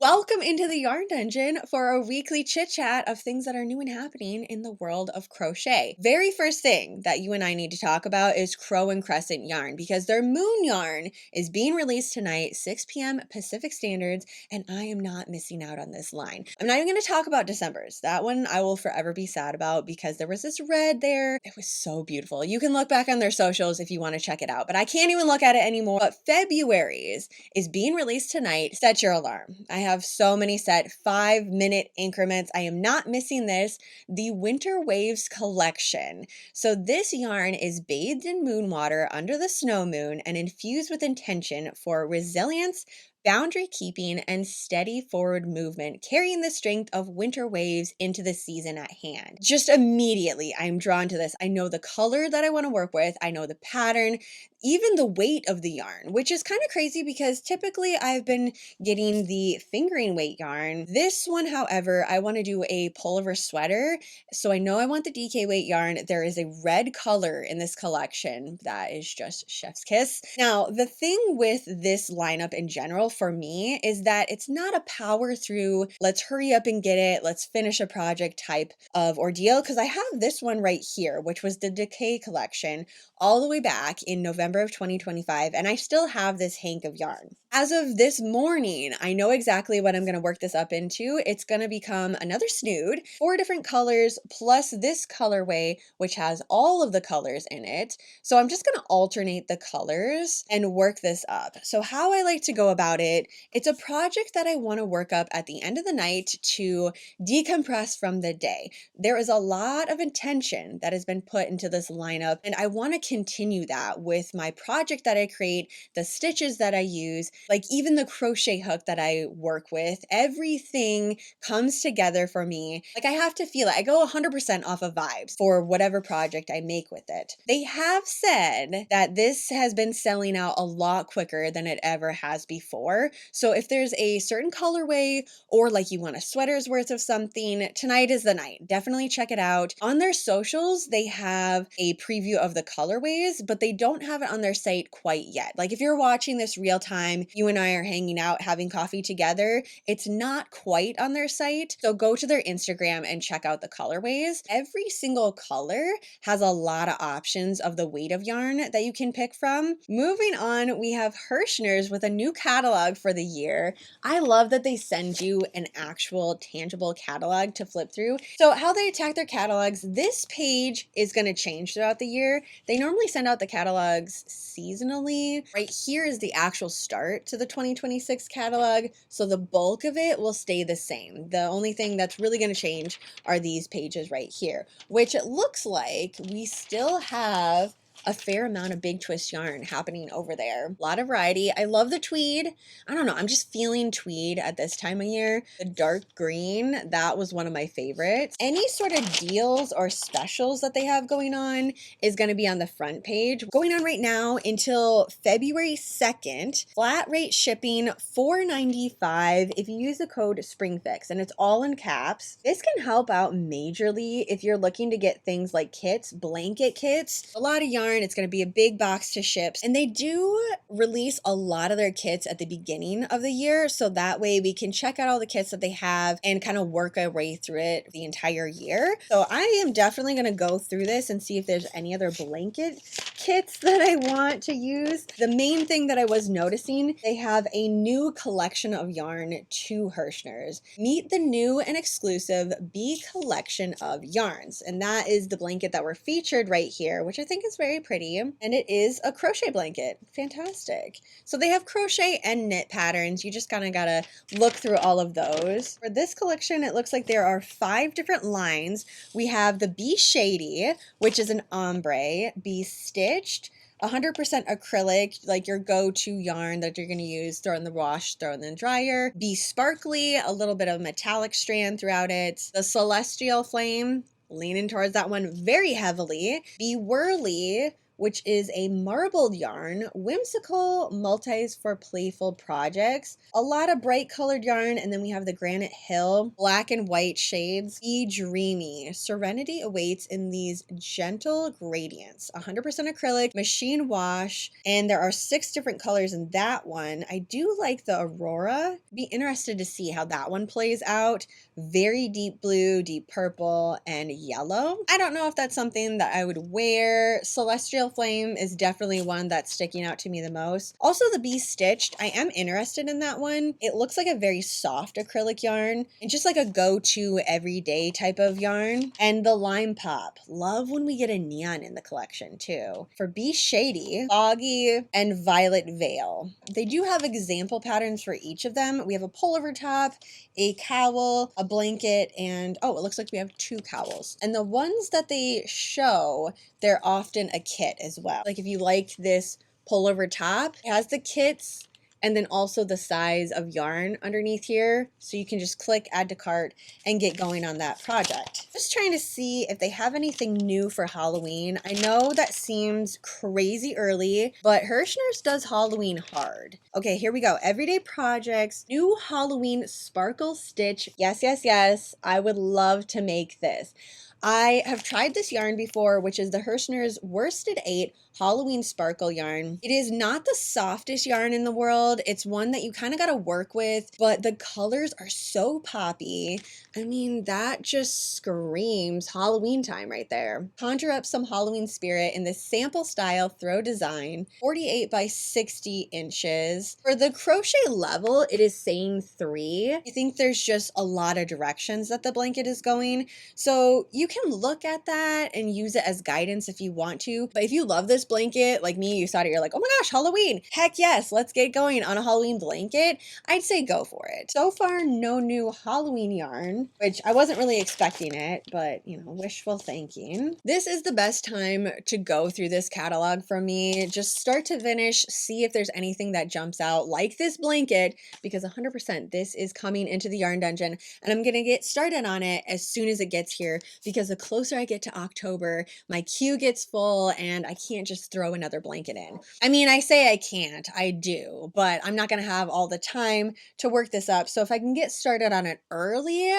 Welcome into the Yarn Dungeon for a weekly chit chat of things that are new and happening in the world of crochet. Very first thing that you and I need to talk about is Crow and Crescent yarn because their moon yarn is being released tonight, 6 p.m. Pacific Standards, and I am not missing out on this line. I'm not even going to talk about December's. That one I will forever be sad about because there was this red there. It was so beautiful. You can look back on their socials if you want to check it out, but I can't even look at it anymore. But February's is being released tonight. Set your alarm. I have so many set 5-minute increments. I am not missing this. The Winter Waves collection. So this yarn is bathed in moon water under the snow moon and infused with intention for resilience, boundary keeping, and steady forward movement, carrying the strength of winter waves into the season at hand. Just immediately, I'm drawn to this. I know the color that I want to work with. I know the pattern, even the weight of the yarn, which is kind of crazy because typically I've been getting the fingering weight yarn. This one, however, I want to do a pullover sweater. So I know I want the DK weight yarn. There is a red color in this collection that is just chef's kiss. Now, the thing with this lineup in general for me is that it's not a power through, let's hurry up and get it, let's finish a project type of ordeal, because I have this one right here, which was the Decay collection all the way back in November of 2025, and I still have this hank of yarn. As of this morning, I know exactly what I'm going to work this up into. It's going to become another snood, 4 different colors, plus this colorway, which has all of the colors in it. So I'm just going to alternate the colors and work this up. So how I like to go about it, it's a project that I want to work up at the end of the night to decompress from the day. There is a lot of intention that has been put into this lineup, and I want to continue that with my project that I create, the stitches that I use, like even the crochet hook that I work with. Everything comes together for me. Like I have to feel it. I go 100% off of vibes for whatever project I make with it. They have said that this has been selling out a lot quicker than it ever has before. So if there's a certain colorway or like you want a sweater's worth of something, tonight is the night. Definitely check it out. On their socials, they have a preview of the colorways, but they don't have it on their site quite yet. Like if you're watching this real time, you and I are hanging out, having coffee together, it's not quite on their site. So go to their Instagram and check out the colorways. Every single color has a lot of options of the weight of yarn that you can pick from. Moving on, we have Herrschners with a new catalog for the year. I love that they send you an actual tangible catalog to flip through. So how they attack their catalogs, this page is going to change throughout the year. They normally send out the catalogs seasonally. Right here is the actual start to the 2026 catalog. So the bulk of it will stay the same. The only thing that's really going to change are these pages right here, which it looks like we still have a fair amount of big twist yarn happening over there. A lot of variety. I love the tweed. I don't know. I'm just feeling tweed at this time of year. The dark green, that was one of my favorites. Any sort of deals or specials that they have going on is going to be on the front page. Going on right now until February 2nd. Flat rate shipping, $4.95 if you use the code SPRINGFIX, and it's all in caps. This can help out majorly if you're looking to get things like kits, blanket kits. A lot of yarn. It's going to be a big box to ship. And they do release a lot of their kits at the beginning of the year. So that way we can check out all the kits that they have and kind of work our way through it the entire year. So I am definitely going to go through this and see if there's any other blanket kits that I want to use. The main thing that I was noticing, they have a new collection of yarn to Herrschners. Meet the new and exclusive B collection of yarns. And that is the blanket that we're featured right here, which I think is very pretty, and it is a crochet blanket. Fantastic. So they have crochet and knit patterns. You just kind of gotta look through all of those. For this collection, it looks like there are 5 different lines. We have the Be Shady, which is an ombre, Be Stitched, 100% acrylic, like your go-to yarn that you're going to use, throw in the wash, throw in the dryer. Be Sparkly, a little bit of metallic strand throughout it. The Celestial Flame, leaning towards that one very heavily. Be Whirly, which is a marbled yarn, whimsical multis for playful projects. A lot of bright colored yarn, and then we have the Granite Hill, black and white shades. Be dreamy. Serenity awaits in these gentle gradients. 100% acrylic, machine wash, and there are 6 different colors in that one. I do like the Aurora. Be interested to see how that one plays out. Very deep blue, deep purple, and yellow. I don't know if that's something that I would wear. Celestial Flame is definitely one that's sticking out to me the most. Also the Be Stitched, I am interested in that one. It looks like a very soft acrylic yarn and just like a go-to everyday type of yarn. And the Lime Pop, love when we get a neon in the collection too. For Be Shady, Foggy, and Violet Veil. They do have example patterns for each of them. We have a pullover top, a cowl, a blanket, and oh, it looks like we have 2 cowls. And the ones that they show, they're often a kit as well. Like if you like this pullover top, it has the kits and then also the size of yarn underneath here. So you can just click add to cart and get going on that project. Just trying to see if they have anything new for Halloween. I know that seems crazy early, but Herrschners does Halloween hard. Okay, here we go. Everyday projects, new Halloween sparkle stitch. Yes, yes, yes. I would love to make this. I have tried this yarn before, which is the Herrschners Worsted 8 Halloween Sparkle yarn. It is not the softest yarn in the world. It's one that you kind of got to work with, but the colors are so poppy. I mean, that just screams Halloween time right there. Conjure up some Halloween spirit in this sample style throw design, 48 by 60 inches. For the crochet level, it is saying 3. I think there's just a lot of directions that the blanket is going. So you can look at that and use it as guidance if you want to. But if you love this blanket, like me, you saw it, you're like, oh my gosh, Halloween. Heck yes, let's get going on a Halloween blanket. I'd say go for it. So far, no new Halloween yarn, which I wasn't really expecting it, but you know, wishful thinking. This is the best time to go through this catalog for me. Just start to finish, see if there's anything that jumps out like this blanket, because 100% this is coming into the yarn dungeon and I'm gonna get started on it as soon as it gets here, because the closer I get to October, my queue gets full and I can't just throw another blanket in. I mean, I say I can't, I do, but I'm not gonna have all the time to work this up. So if I can get started on it early,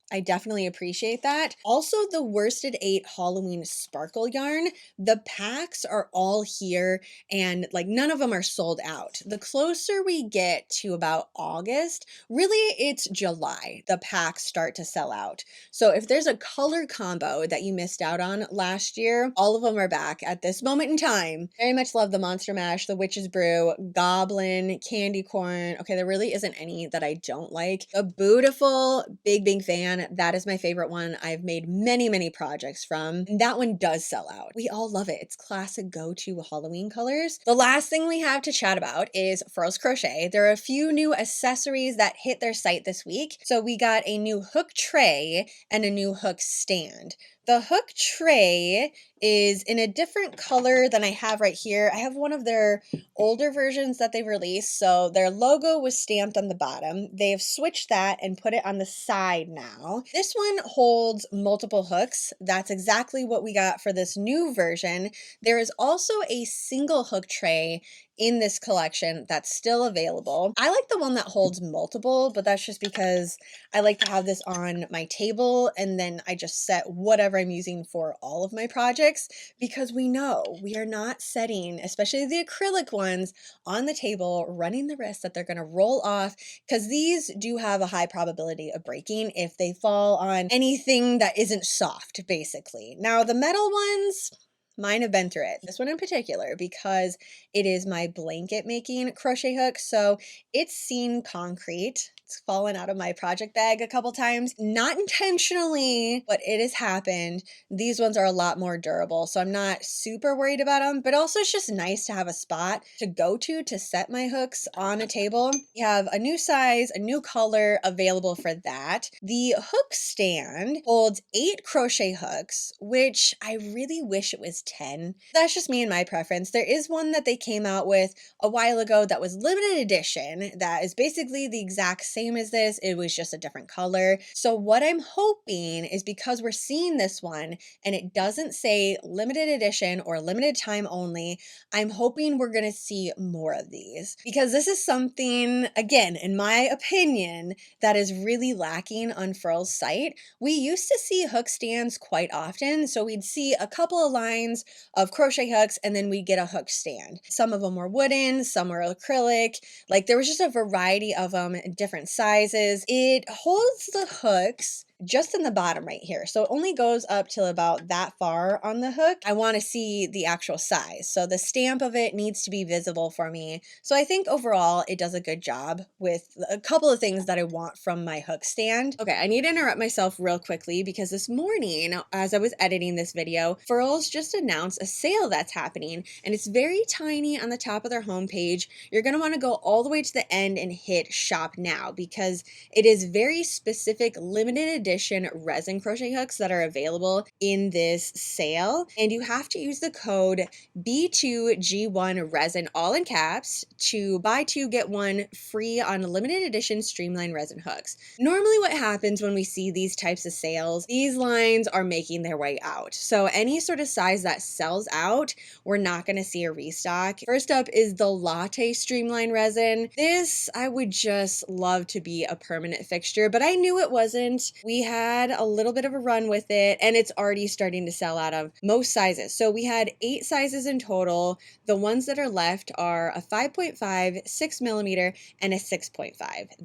I definitely appreciate that. Also, the Worsted 8 Halloween Sparkle yarn, the packs are all here and like none of them are sold out. The closer we get to about August, really it's July, the packs start to sell out. So if there's a color combo that you missed out on last year, all of them are back at this moment in time. Very much love the Monster Mash, the Witch's Brew, Goblin, Candy Corn. Okay, there really isn't any that I don't like. The Beautiful, big fan. That is my favorite one. I've made many projects from, and that one does sell out. We all love it. It's classic go-to Halloween colors. The last thing we have to chat about is Furls Crochet. There are a few new accessories that hit their site this week. So we got a new hook tray and a new hook stand. The hook tray is in a different color than I have right here. I have one of their older versions that they've released. So their logo was stamped on the bottom. They have switched that and put it on the side now. This one holds multiple hooks. That's exactly what we got for this new version. There is also a single hook tray in this collection that's still available. I like the one that holds multiple, but that's just because I like to have this on my table and then I just set whatever I'm using for all of my projects, because we know we are not setting, especially the acrylic ones, on the table running the risk that they're going to roll off, because these do have a high probability of breaking if they fall on anything that isn't soft, basically. Now the metal ones, mine have been through it. This one in particular, because it is my blanket making crochet hook. So it's seen concrete. It's fallen out of my project bag a couple times. Not intentionally, but it has happened. These ones are a lot more durable, so I'm not super worried about them, but also it's just nice to have a spot to go to set my hooks on a table. We have a new size, a new color available for that. The hook stand holds 8 crochet hooks, which I really wish it was 10. That's just me and my preference. There is one that they came out with a while ago that was limited edition that is basically the exact same as this. It was just a different color. So what I'm hoping is, because we're seeing this one and it doesn't say limited edition or limited time only, I'm hoping we're going to see more of these, because this is something, again, in my opinion, that is really lacking on Furl's site. We used to see hook stands quite often. So we'd see a couple of lines of crochet hooks and then we'd get a hook stand. Some of them were wooden, some were acrylic. Like, there was just a variety of them in different sizes. It holds the hooks just in the bottom right here. So it only goes up till about that far on the hook. I want to see the actual size. So the stamp of it needs to be visible for me. So I think overall it does a good job with a couple of things that I want from my hook stand. Okay, I need to interrupt myself real quickly because this morning, as I was editing this video, Furls just announced a sale that's happening, and it's very tiny on the top of their homepage. You're going to want to go all the way to the end and hit shop now, because it is very specific limited edition resin crochet hooks that are available in this sale. And you have to use the code B2G1 resin, all in caps, to buy two, get one free on limited edition streamline resin hooks. Normally what happens when we see these types of sales, these lines are making their way out. So any sort of size that sells out, we're not going to see a restock. First up is the latte streamline resin. This I would just love to be a permanent fixture, but I knew it wasn't. We had a little bit of a run with it and it's already starting to sell out of most sizes. So we had 8 sizes in total. The ones that are left are a 5.5, 6 millimeter, and a 6.5.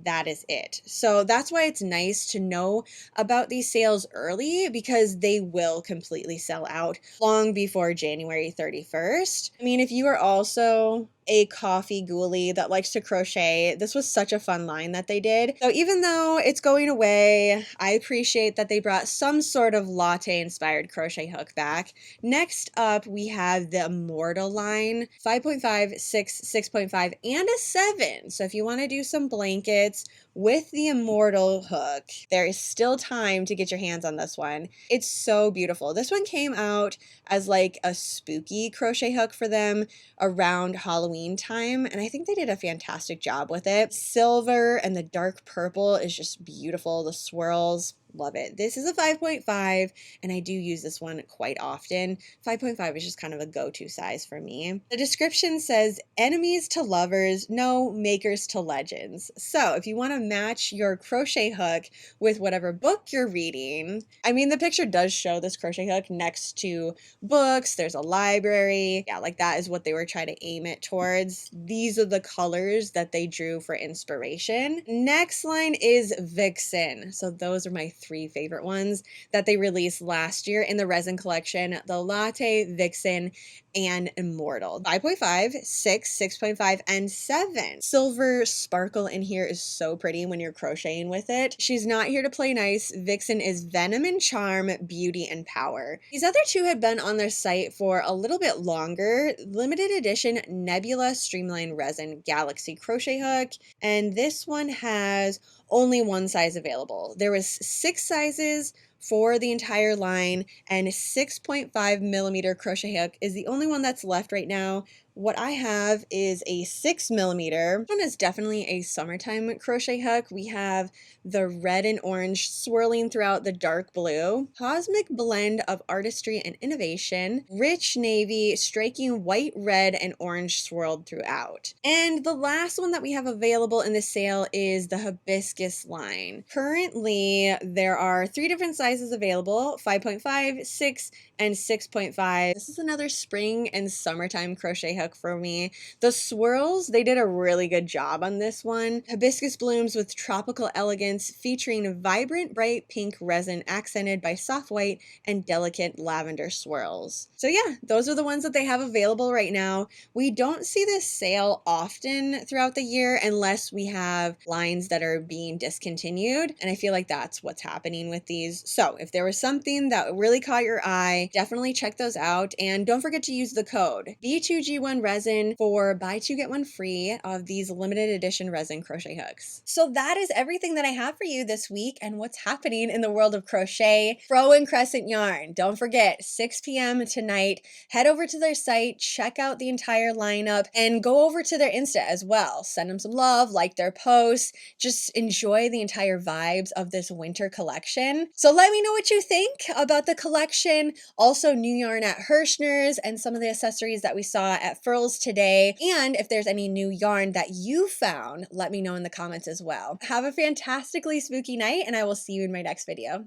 That is it. So that's why it's nice to know about these sales early, because they will completely sell out long before January 31st. I mean, if you are also a coffee ghoulie that likes to crochet, this was such a fun line that they did. So even though it's going away, I appreciate that they brought some sort of latte inspired crochet hook back. Next up, we have the Immortal line, 5.5, 6, 6.5, and a 7. So if you want to do some blankets with the Immortal hook, there is still time to get your hands on this one. It's so beautiful. This one came out as like a spooky crochet hook for them around Halloween time, and I think they did a fantastic job with it. Silver and the dark purple is just beautiful. The swirls, love it. This is a 5.5 and I do use this one quite often. 5.5 is just kind of a go-to size for me. The description says enemies to lovers, no makers to legends. So if you want to match your crochet hook with whatever book you're reading, I mean, the picture does show this crochet hook next to books. There's a library. Yeah, like that is what they were trying to aim it towards. These are the colors that they drew for inspiration. Next line is Vixen. So those are my 3 favorite ones that they released last year in the resin collection: the Latte, Vixen, and Immortal. 5.5, 6, 6.5, and 7. Silver sparkle in here is so pretty when you're crocheting with it. She's not here to play nice. Vixen is venom and charm, beauty and power. These other 2 had been on their site for a little bit longer. Limited edition Nebula Streamline Resin Galaxy crochet hook, and this one has only 1 size available. There was 6 sizes for the entire line, and 6.5 millimeter crochet hook is the only one that's left right now. What I have is a 6 millimeter. This one is definitely a summertime crochet hook. We have the red and orange swirling throughout the dark blue. Cosmic blend of artistry and innovation. Rich navy striking white, red, and orange swirled throughout. And the last one that we have available in the sale is the hibiscus line. Currently, there are 3 different sizes available: 5.5, 6, and 6.5. This is another spring and summertime crochet hook for me. The swirls, they did a really good job on this one. Hibiscus blooms with tropical elegance, featuring vibrant bright pink resin accented by soft white and delicate lavender swirls. So yeah, those are the ones that they have available right now. We don't see this sale often throughout the year unless we have lines that are being discontinued, and I feel like that's what's happening with these. So So if there was something that really caught your eye, definitely check those out. And don't forget to use the code B2G1 resin for buy two get one free of these limited edition resin crochet hooks. So that is everything that I have for you this week and what's happening in the world of crochet, fro and crescent yarn. Don't forget, 6 p.m. tonight, head over to their site, check out the entire lineup, and go over to their Insta as well. Send them some love, like their posts, just enjoy the entire vibes of this winter collection. So let me know what you think about the collection. Also, new yarn at Herrschners and some of the accessories that we saw at Furls today. And if there's any new yarn that you found, let me know in the comments as well. Have a fantastically spooky night, and I will see you in my next video.